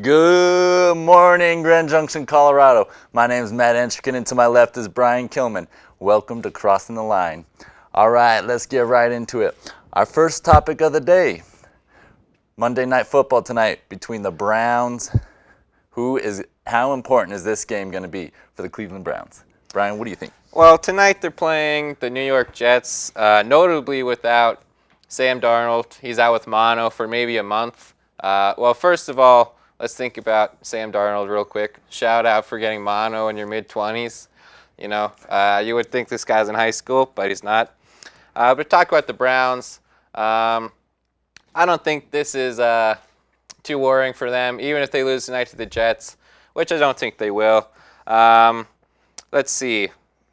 Good morning, Grand Junction, Colorado. My name is Matt Enchikin, and to my left is Brian Kilman. Welcome to Crossing the Line. All right, let's get right into it. Our first topic of the day, Monday Night Football tonight between the Browns. How important is this game going to be for the Cleveland Browns? Brian, what do you think? Well, tonight they're playing the New York Jets, notably without Sam Darnold. He's out with mono for maybe a month. Well, first of all, let's think about Sam Darnold real quick. Shout out for getting mono in your mid-20s. You know, you would think this guy's in high school, but he's not. But talk about the Browns. I don't think this is too worrying for them, even if they lose tonight to the Jets, which I don't think they will. Let's see.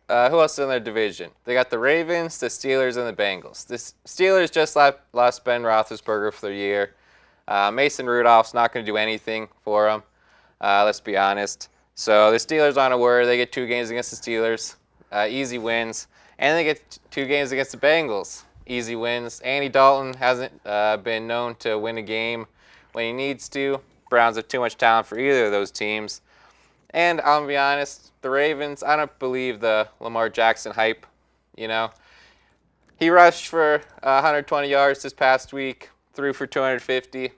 Who else is in their division? They got the Ravens, the Steelers, and the Bengals. The Steelers just lost Ben Roethlisberger for the year. Mason Rudolph's not going to do anything for them, let's be honest. So the Steelers aren't a worry. They get 2 games against the Steelers, easy wins. And they get 2 games against the Bengals, easy wins. Andy Dalton hasn't been known to win a game when he needs to. Browns have too much talent for either of those teams. And I'm going to be honest, the Ravens, I don't believe the Lamar Jackson hype, you know. He rushed for 120 yards this past week, threw for 250.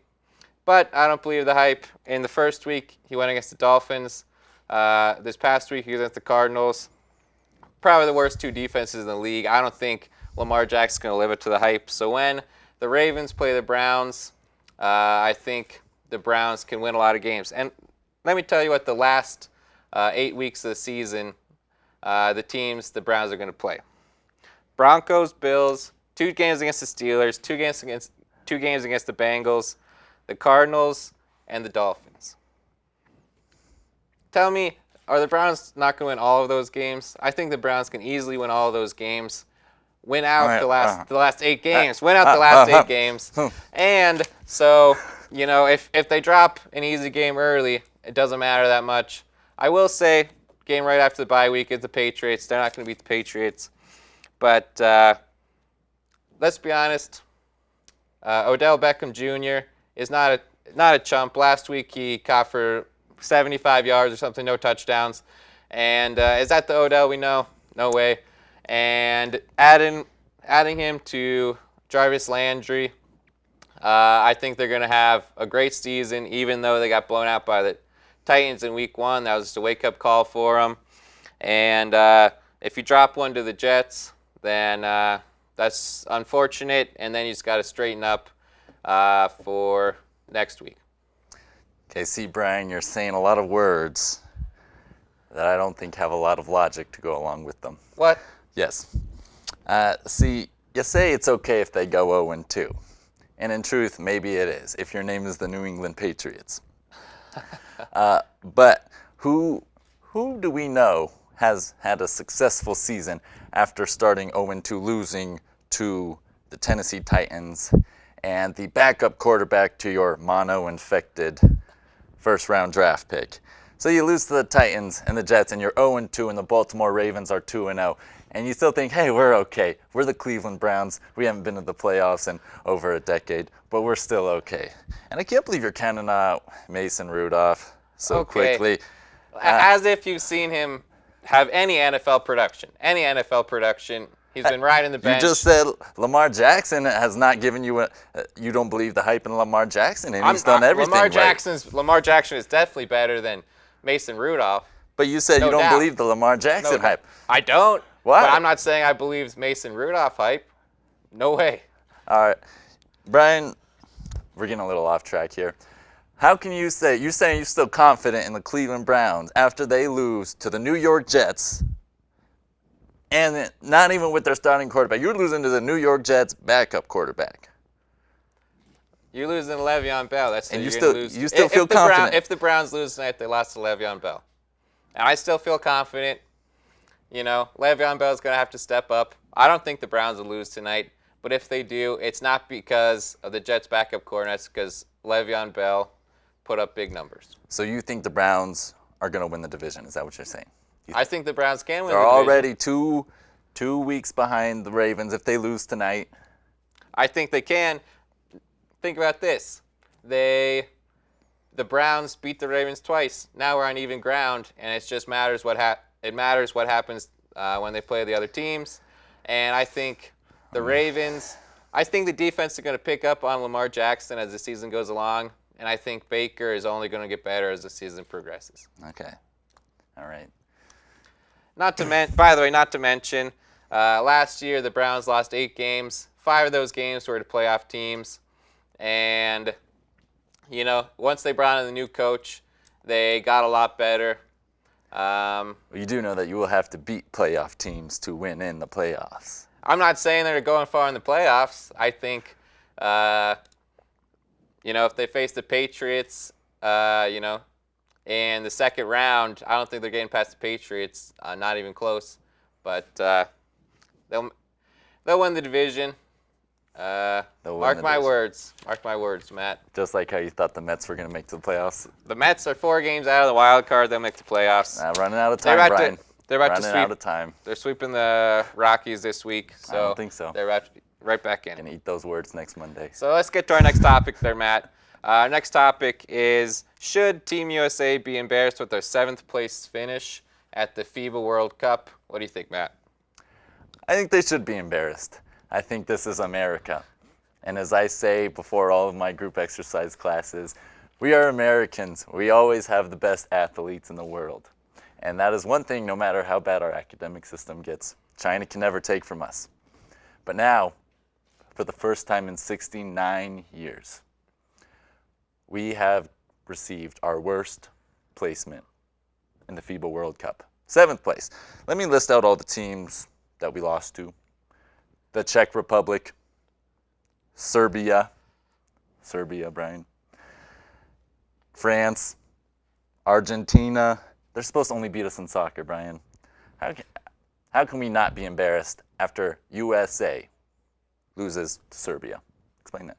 But I don't believe the hype. In the first week, he went against the Dolphins. This past week, he was against the Cardinals. Probably the worst 2 defenses in the league. I don't think Lamar Jackson's going to live up to the hype. So when the Ravens play the Browns, I think the Browns can win a lot of games. And let me tell you what the last 8 weeks of the season, the teams the Browns are going to play. Broncos, Bills, 2 games against the Steelers, 2 games against the Bengals, the Cardinals, and the Dolphins. Tell me, are the Browns not going to win all of those games? I think the Browns can easily win all of those games. Win out the last 8 games. Win out the last 8 games. And so, you know, if they drop an easy game early, it doesn't matter that much. I will say, game right after the bye week is the Patriots. They're not going to beat the Patriots. But let's be honest, Odell Beckham Jr. is not a chump. Last week he caught for 75 yards or something, no touchdowns. And is that the Odell we know? No way. And adding him to Jarvis Landry, I think they're going to have a great season, even though they got blown out by the Titans in week 1. That was just a wake-up call for them. And if you drop one to the Jets, then that's unfortunate, and then you just got to straighten up for next week. Okay, see, Brian, you're saying a lot of words that I don't think have a lot of logic to go along with them. What? Yes. See, you say it's okay if they go 0-2. And in truth, maybe it is, if your name is the New England Patriots. But who do we know has had a successful season after starting 0-2, losing to the Tennessee Titans and the backup quarterback to your mono-infected first-round draft pick? So you lose to the Titans and the Jets, and you're 0-2, and the Baltimore Ravens are 2-0. And you still think, hey, we're okay. We're the Cleveland Browns. We haven't been to the playoffs in over a decade, but we're still okay. And I can't believe you're counting out Mason Rudolph so quickly. As if you've seen him have any NFL production. Any NFL production. He's been riding the bench. You just said Lamar Jackson has not given you you don't believe the hype in Lamar Jackson, and he's done everything Lamar Jackson is definitely better than Mason Rudolph. But you said you don't believe the Lamar Jackson hype. I don't. Why? But I'm not saying I believe Mason Rudolph hype. No way. All right. Brian, we're getting a little off track here. How can you say, you're saying you're still confident in the Cleveland Browns after they lose to the New York Jets, and not even with their starting quarterback? You're losing to the New York Jets backup quarterback. You're losing to Le'Veon Bell. That's and you still feel confident. If the Browns lose tonight, they lost to Le'Veon Bell. And I still feel confident. You know, Le'Veon Bell's going to have to step up. I don't think the Browns will lose tonight. But if they do, it's not because of the Jets' backup corner. It's because Le'Veon Bell put up big numbers. So you think the Browns are going to win the division? Is that what you're saying? I think the Browns can win the division. They're already two weeks behind the Ravens if they lose tonight. I think they can. Think about this. They the Browns beat the Ravens twice. Now we're on even ground, and it just matters what happens when they play the other teams. And I think the Ravens, I think the defense is going to pick up on Lamar Jackson as the season goes along, and I think Baker is only going to get better as the season progresses. Okay. All right. By the way, not to mention, last year the Browns lost 8 games. 5 of those games were to playoff teams. And, once they brought in the new coach, they got a lot better. Well, you do know that you will have to beat playoff teams to win in the playoffs. I'm not saying they're going far in the playoffs. I think, if they face the Patriots, in the second round, I don't think they're getting past the Patriots. Not even close. But they'll win the division. Mark my words. Mark my words, Matt. Just like how you thought the Mets were going to make the playoffs. The Mets are 4 games out of the wild card. They'll make the playoffs. Running out of time, Brian. They're about to running sweep. out of time. They're sweeping the Rockies this week. So I don't think so. They're right back in. Going to eat those words next Monday. So let's get to our next topic there, Matt. Next topic is, should Team USA be embarrassed with their 7th place finish at the FIBA World Cup? What do you think, Matt? I think they should be embarrassed. I think this is America. And as I say before all of my group exercise classes, we are Americans. We always have the best athletes in the world. And that is one thing, no matter how bad our academic system gets, China can never take from us. But now, for the first time in 69 years, we have received our worst placement in the FIBA World Cup. 7th place. Let me list out all the teams that we lost to. The Czech Republic, Serbia, Brian, France, Argentina. They're supposed to only beat us in soccer, Brian. How can we not be embarrassed after USA loses to Serbia? Explain that.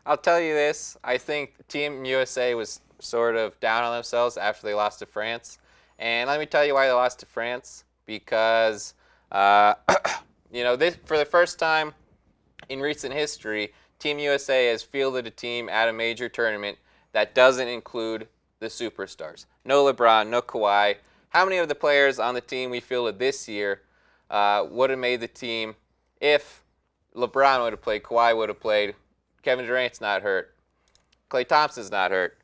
I'll tell you this. I think Team USA was sort of down on themselves after they lost to France. And let me tell you why they lost to France. Because, for the first time in recent history, Team USA has fielded a team at a major tournament that doesn't include the superstars. No LeBron, no Kawhi. How many of the players on the team we fielded this year would have made the team if LeBron would have played, Kawhi would have played, Kevin Durant's not hurt, Klay Thompson's not hurt?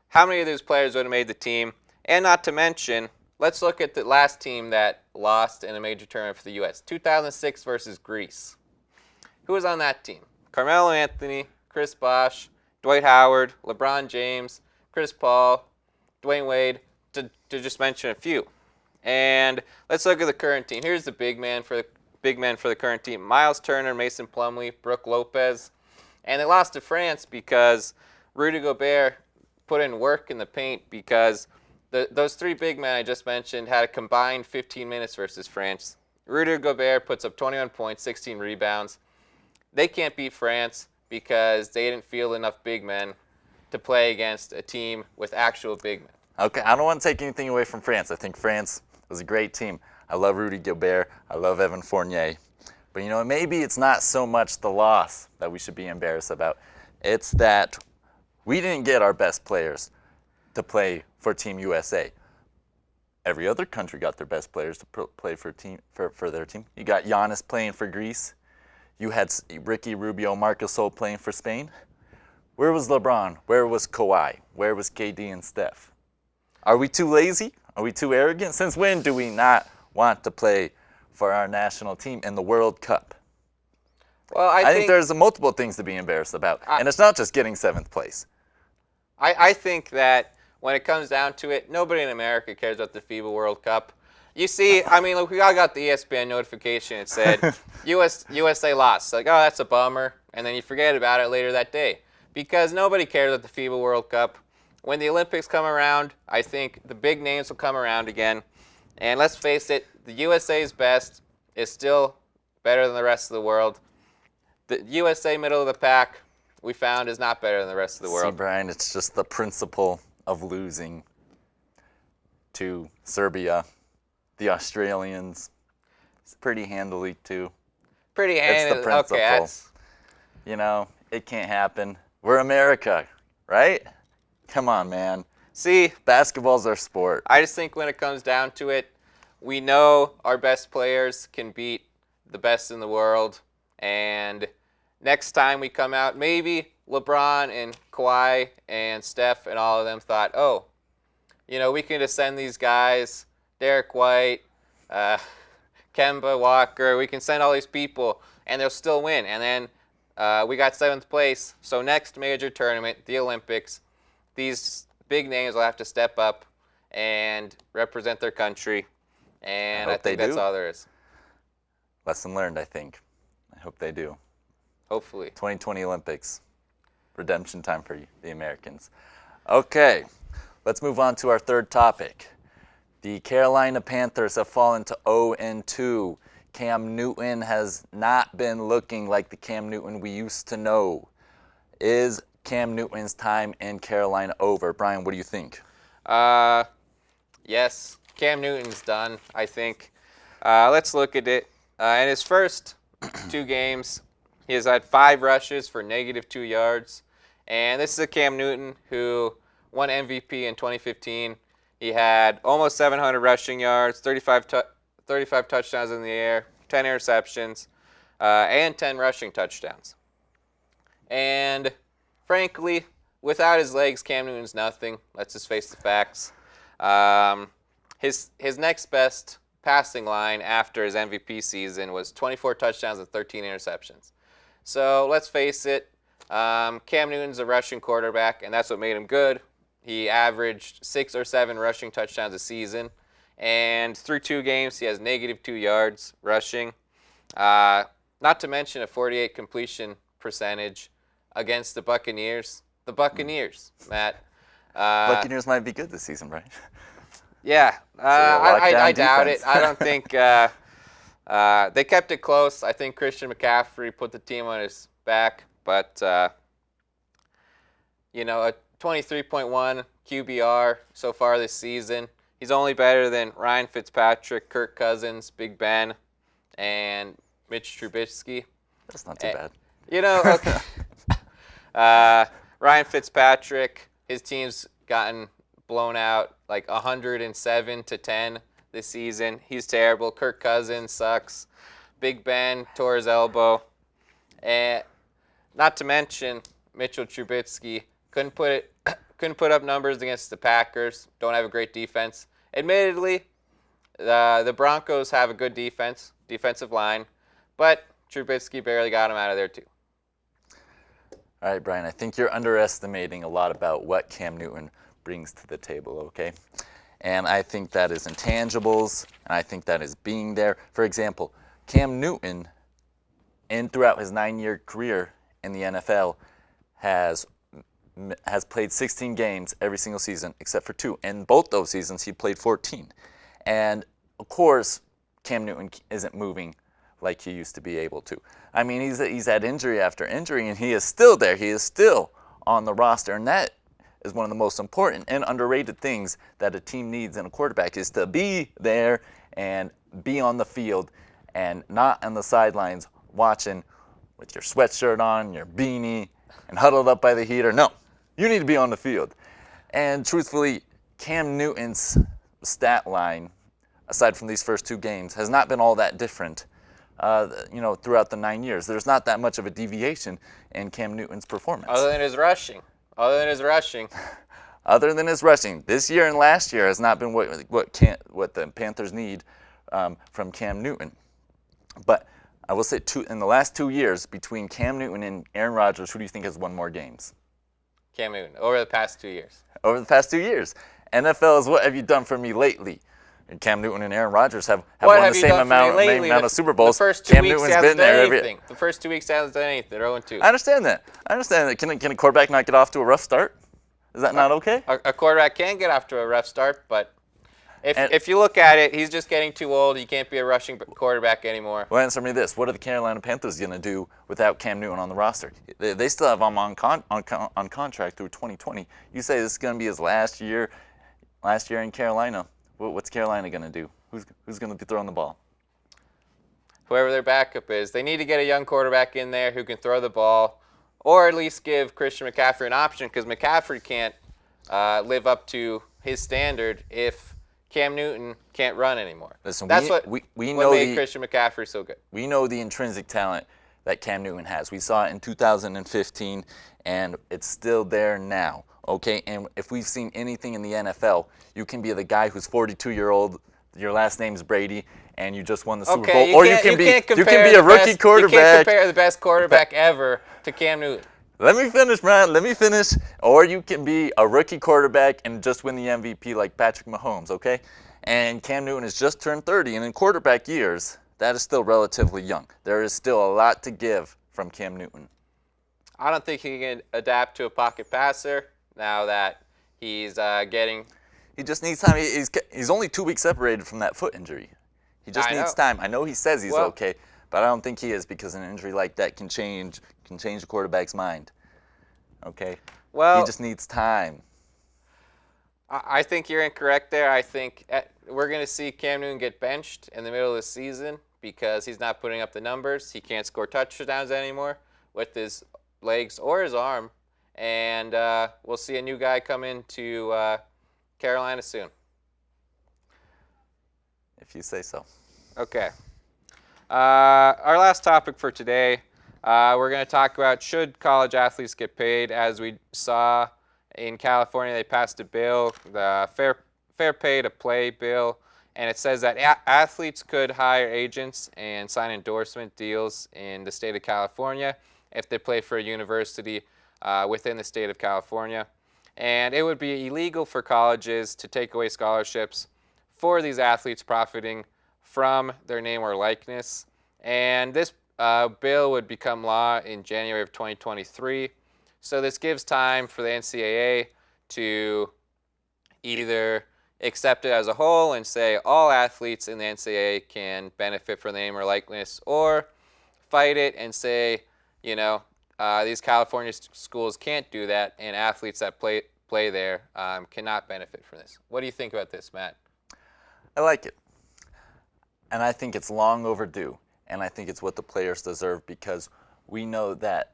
How many of those players would have made the team? And not to mention, let's look at the last team that lost in a major tournament for the U.S. 2006 versus Greece. Who was on that team? Carmelo Anthony, Chris Bosh, Dwight Howard, LeBron James, Chris Paul, Dwayne Wade, to just mention a few. And let's look at the current team. Here's the big men for the current team: Miles Turner, Mason Plumlee, Brooke Lopez. And they lost to France because Rudy Gobert put in work in the paint, because those 3 big men I just mentioned had a combined 15 minutes versus France. Rudy Gobert puts up 21 points, 16 rebounds. They can't beat France because they didn't field enough big men to play against a team with actual big men. Okay, I don't want to take anything away from France. I think France was a great team. I love Rudy Gobert. I love Evan Fournier. But, maybe it's not so much the loss that we should be embarrassed about. It's that we didn't get our best players to play for Team USA. Every other country got their best players to play for their team. You got Giannis playing for Greece. You had Ricky Rubio, Marc Gasol playing for Spain. Where was LeBron? Where was Kawhi? Where was KD and Steph? Are we too lazy? Are we too arrogant? Since when do we not want to play for our national team in the World Cup? Well, I think there's multiple things to be embarrassed about, and it's not just getting 7th place. I think that when it comes down to it, nobody in America cares about the FIBA World Cup. You see, look, we all got the ESPN notification. It said USA lost. Like, oh, that's a bummer. And then you forget about it later that day, because nobody cares about the FIBA World Cup. When the Olympics come around, I think the big names will come around again. And let's face it, the USA's best is still better than the rest of the world. The USA middle of the pack, we found, is not better than the rest of the world. See, Brian, it's just the principle of losing to Serbia, the Australians, pretty handily too. Pretty handily. It's the principle. Okay, it can't happen. We're America, right? Come on, man. See, Basketball's our sport. I just think when it comes down to it, we know our best players can beat the best in the world. And next time we come out, maybe LeBron and Kawhi and Steph and all of them thought, oh, we can just send these guys, Derek White, Kemba Walker, we can send all these people, and they'll still win. And then we got 7th place. So next major tournament, the Olympics, these big names will have to step up and represent their country. And I think that's all there is. Lesson learned, I think. I hope they do. Hopefully. 2020 Olympics. Redemption time for the Americans. Okay, let's move on to our third topic. The Carolina Panthers have fallen to 0-2. Cam Newton has not been looking like the Cam Newton we used to know. Is Cam Newton's time in Carolina over? Brian, what do you think? Yes, Cam Newton's done, I think. Let's look at it. In his first 2 games, he has had 5 rushes for -2 yards. And this is a Cam Newton who won MVP in 2015. He had almost 700 rushing yards, 35 touchdowns in the air, 10 interceptions, and 10 rushing touchdowns. And frankly, without his legs, Cam Newton's nothing. Let's just face the facts. His next best passing line after his MVP season was 24 touchdowns and 13 interceptions. So let's face it, Cam Newton's a rushing quarterback, and that's what made him good. He averaged 6 or 7 rushing touchdowns a season, and through 2 games, he has -2 yards rushing. Not to mention a 48 completion percentage against the Buccaneers. The Buccaneers, Matt. Buccaneers might be good this season, right? Yeah, I doubt it. I don't think they kept it close. I think Christian McCaffrey put the team on his back, but a 23.1 QBR so far this season. He's only better than Ryan Fitzpatrick, Kirk Cousins, Big Ben, and Mitch Trubisky. That's not too bad. Okay. Ryan Fitzpatrick, his team's gotten blown out like 107-10 this season. He's terrible. Kirk Cousins sucks. Big Ben tore his elbow. And not to mention Mitchell Trubisky couldn't put up numbers against the Packers. Don't have a great defense. Admittedly, the Broncos have a good defensive line, but Trubisky barely got him out of there too. All right, Brian, I think you're underestimating a lot about what Cam Newton brings to the table, okay? And I think that is intangibles, and I think that is being there. For example, Cam Newton, throughout his 9-year career in the NFL, has played 16 games every single season except for 2. In both those seasons, he played 14. And, of course, Cam Newton isn't moving like he used to be able to. I mean, he's had injury after injury, and he is still there. He is still on the roster, and that is one of the most important and underrated things that a team needs in a quarterback, is to be there and be on the field and not on the sidelines watching with your sweatshirt on, your beanie, and huddled up by the heater. No, you need to be on the field. And truthfully, Cam Newton's stat line, aside from these first 2 games, has not been all that different throughout the 9 years. There's not that much of a deviation in Cam Newton's performance. Other than his rushing. Other than his rushing. This year and last year has not been what the Panthers need from Cam Newton. But I will say in the last 2 years, between Cam Newton and Aaron Rodgers, who do you think has won more games? Cam Newton, over the past 2 years. Over the past 2 years. NFL is, what have you done for me lately? And Cam Newton and Aaron Rodgers have won the same amount of Super Bowls. Cam Newton's been there. The first 2 weeks hasn't done anything. They're 0-2. I understand that. Can a quarterback not get off to a rough start? Is that not okay? A quarterback can get off to a rough start, but if you look at it, he's just getting too old. He can't be a rushing quarterback anymore. Well, answer me this. What are the Carolina Panthers going to do without Cam Newton on the roster? They still have him on contract through 2020. You say this is going to be his last year in Carolina. What's Carolina going to do? Who's going to be throwing the ball? Whoever their backup is. They need to get a young quarterback in there who can throw the ball, or at least give Christian McCaffrey an option, because McCaffrey can't live up to his standard if Cam Newton can't run anymore. Listen, That's we what know made Christian McCaffrey so good. we know the intrinsic talent that Cam Newton has. We saw it in 2015, and it's still there now. Okay, and if we've seen anything in the NFL, you can be the guy who's 42-year-old, your last name's Brady, and you just won the Super Bowl, or you can be a rookie quarterback. You can't compare the best quarterback ever to Cam Newton. Let me finish, Brian. Let me finish. Or you can be a rookie quarterback and just win the MVP like Patrick Mahomes, okay? And Cam Newton has just turned 30, and in quarterback years, that is still relatively young. There is still a lot to give from Cam Newton. I don't think he can adapt to a pocket passer now that he's getting. He just needs time. He's only 2 weeks separated from that foot injury. He just needs time. I know he says he's okay, but I don't think he is, because an injury like that can change the quarterback's mind. Okay? Well, he just needs time. I think you're incorrect there. I think we're going to see Cam Newton get benched in the middle of the season because he's not putting up the numbers. He can't score touchdowns anymore with his legs or his arm. And we'll see a new guy come into Carolina soon. If you say so. Okay. Our last topic for today, we're going to talk about should college athletes get paid. As we saw in California, they passed a bill, the Fair Pay to Play bill, and it says that athletes could hire agents and sign endorsement deals in the state of California if they play for a university within the state of California. And it would be illegal for colleges to take away scholarships for these athletes profiting from their name or likeness. And this bill would become law in January of 2023. So this gives time for the NCAA to either accept it as a whole and say all athletes in the NCAA can benefit from the name or likeness, or fight it and say, you know, these California schools can't do that, and athletes that play there cannot benefit from this. What do you think about this, Matt? I like it. And I think it's long overdue. And I think it's what the players deserve, because we know that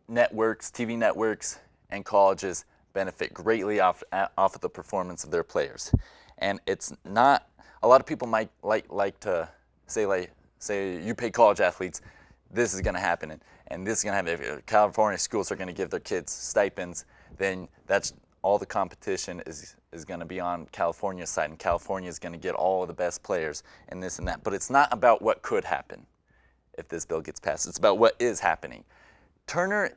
networks, TV networks, and colleges benefit greatly off of the performance of their players. And it's not, a lot of people might like to say you pay college athletes, this is going to happen, and this is going to happen. If California schools are going to give their kids stipends, then that's all the competition is going to be on California's side, and California is going to get all of the best players and this and that. But it's not about what could happen if this bill gets passed. It's about what is happening. Turner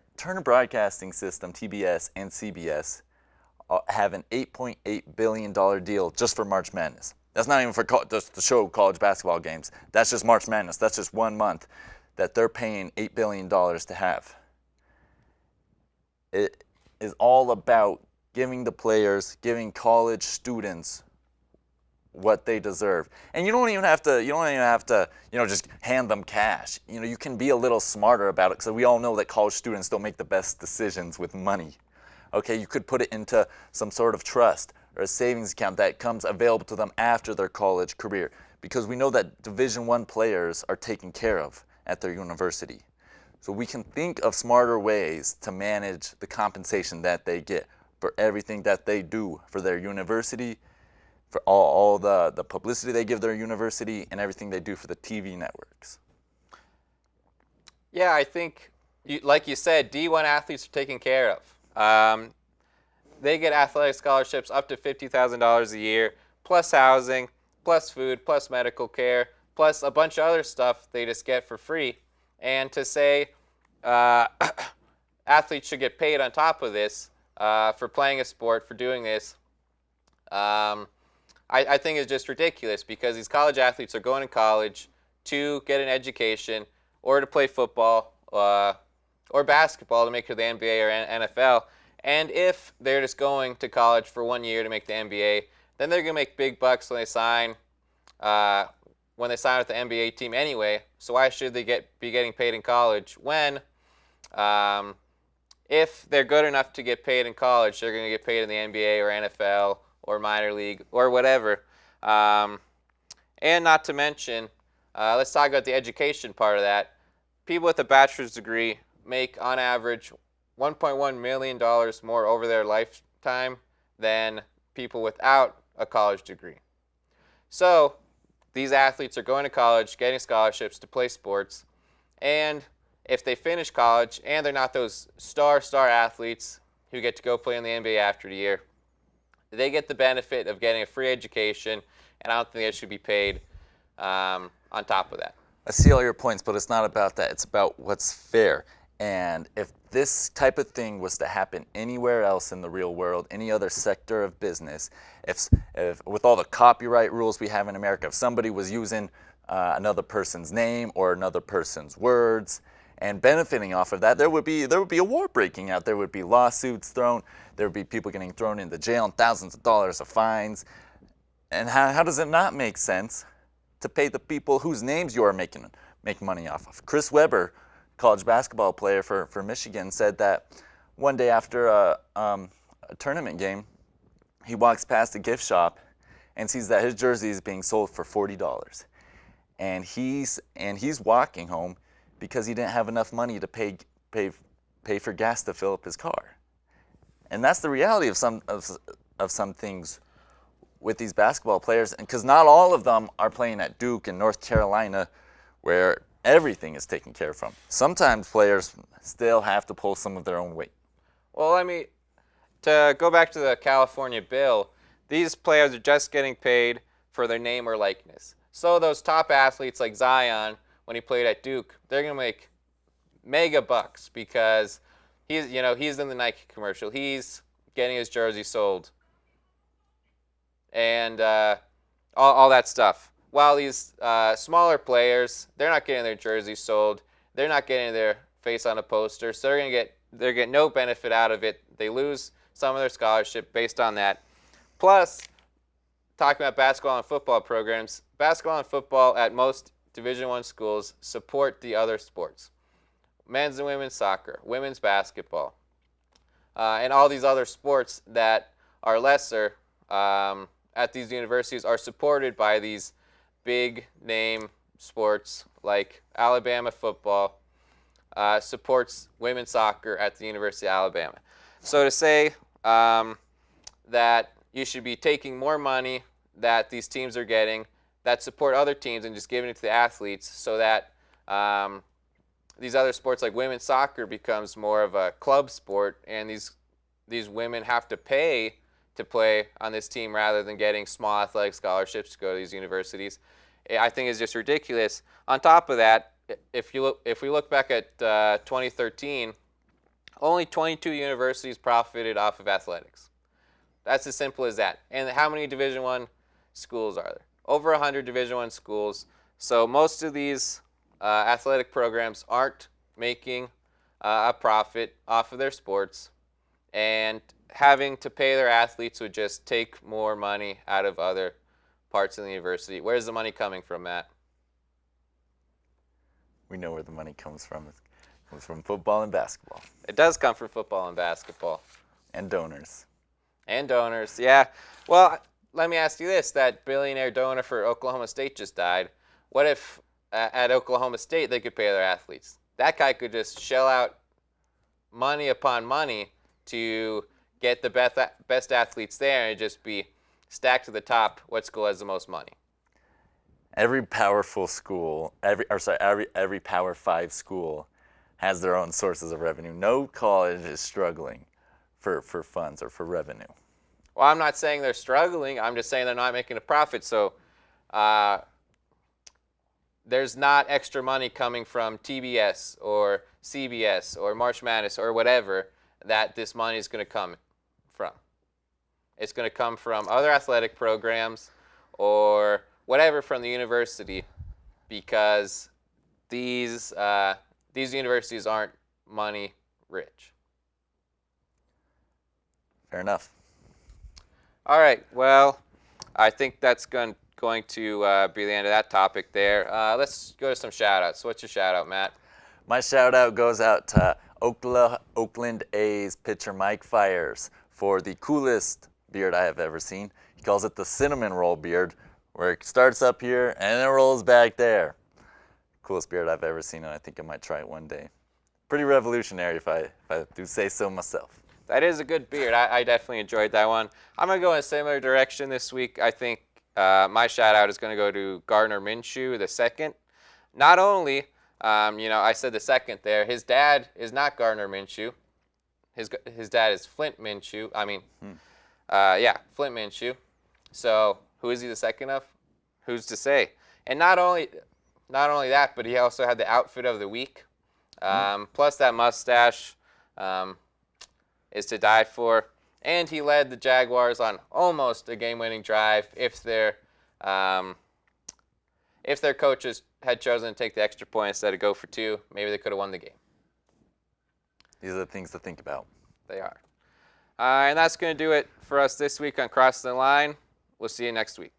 Broadcasting System, TBS, and CBS have an $8.8 billion deal just for March Madness. That's not even for just to show college basketball games. That's just March Madness. That's just 1 month that they're paying $8 billion to have. It is all about giving the players, giving college students what they deserve. And you don't even have to, just hand them cash. You can be a little smarter about it, because we all know that college students don't make the best decisions with money. Okay, you could put it into some sort of trust or a savings account that comes available to them after their college career, because we know that Division I players are taken care of at their university. So we can think of smarter ways to manage the compensation that they get for everything that they do for their university, for all the publicity they give their university, and everything they do for the TV networks. Yeah, I think, like you said, D1 athletes are taken care of. They get athletic scholarships up to $50,000 a year, plus housing, plus food, plus medical care, plus a bunch of other stuff they just get for free. And to say athletes should get paid on top of this for playing a sport, for doing this, I think is just ridiculous, because these college athletes are going to college to get an education, or to play football or basketball to make it to the NBA or NFL. And if they're just going to college for 1 year to make the NBA, then they're going to make big bucks when they sign with the NBA team anyway. So why should they be getting paid in college when, if they're good enough to get paid in college, they're going to get paid in the NBA or NFL or minor league or whatever? And not to mention, let's talk about the education part of that. People with a bachelor's degree make, on average, $1.1 million more over their lifetime than people without a college degree. So these athletes are going to college, getting scholarships to play sports, and if they finish college and they're not those star athletes who get to go play in the NBA after the year, they get the benefit of getting a free education, and I don't think they should be paid on top of that. I see all your points, but it's not about that. It's about what's fair. And if this type of thing was to happen anywhere else in the real world, any other sector of business, if with all the copyright rules we have in America, if somebody was using another person's name or another person's words and benefiting off of that, there would be a war breaking out. There would be lawsuits thrown. There would be people getting thrown into jail and thousands of dollars of fines. And how does it not make sense to pay the people whose names you are making money off of? Chris Webber, college basketball player for Michigan, said that one day after a tournament game, he walks past a gift shop and sees that his jersey is being sold for $40, and he's walking home because he didn't have enough money to pay for gas to fill up his car. And that's the reality of some things with these basketball players, because not all of them are playing at Duke and North Carolina, where everything is taken care of. Sometimes players still have to pull some of their own weight. Well, to go back to the California bill, these players are just getting paid for their name or likeness. So those top athletes like Zion, when he played at Duke, they're going to make mega bucks because he's in the Nike commercial. He's getting his jersey sold and all that stuff. While these smaller players, they're not getting their jerseys sold. They're not getting their face on a poster, so they're getting no benefit out of it. They lose some of their scholarship based on that. Plus, talking about basketball and football programs, basketball and football at most Division I schools support the other sports. Men's and women's soccer, women's basketball, and all these other sports that are lesser at these universities are supported by these big name sports like Alabama football supports women's soccer at the University of Alabama. So to say that you should be taking more money that these teams are getting that support other teams and just giving it to the athletes so that these other sports like women's soccer becomes more of a club sport and these women have to pay to play on this team rather than getting small athletic scholarships to go to these universities, I think is just ridiculous. On top of that, if we look back at 2013, only 22 universities profited off of athletics. That's as simple as that. And how many Division I schools are there? Over 100 Division I schools. So most of these athletic programs aren't making a profit off of their sports, and having to pay their athletes would just take more money out of other parts of the university. Where's the money coming from, Matt? We know where the money comes from. It comes from football and basketball. It does come from football and basketball. And donors. And donors, yeah. Well, let me ask you this. That billionaire donor for Oklahoma State just died. What if at Oklahoma State they could pay their athletes? That guy could just shell out money upon money to get the best athletes there and just be stacked to the top. What school has the most money? Every powerful school, every Power 5 school has their own sources of revenue. No college is struggling for funds or for revenue. Well, I'm not saying they're struggling. I'm just saying they're not making a profit. So there's not extra money coming from TBS or CBS or March Madness or whatever that this money is going to come from. It's going to come from other athletic programs or whatever from the university, because these universities aren't money rich. Fair enough. All right. Well, I think that's going to be the end of that topic there. Let's go to some shout-outs. What's your shout-out, Matt? My shout-out goes out to Oakland A's pitcher Mike Fiers for the coolest beard I have ever seen. He calls it the cinnamon roll beard, where it starts up here and it rolls back there. Coolest beard I've ever seen, and I think I might try it one day. Pretty revolutionary if I do say so myself. That is a good beard. I definitely enjoyed that one. I'm going to go in a similar direction this week. I think my shout out is going to go to Gardner Minshew the second. Not only, I said the second there, his dad is not Gardner Minshew. His dad is Flint Minshew. Flint Minshew. So who is he the second of? Who's to say? And not only that, but he also had the outfit of the week. Plus that mustache is to die for. And he led the Jaguars on almost a game-winning drive. If their coaches had chosen to take the extra point instead of go for two, maybe they could have won the game. These are the things to think about. They are. And that's going to do it for us this week on Crossing the Line. We'll see you next week.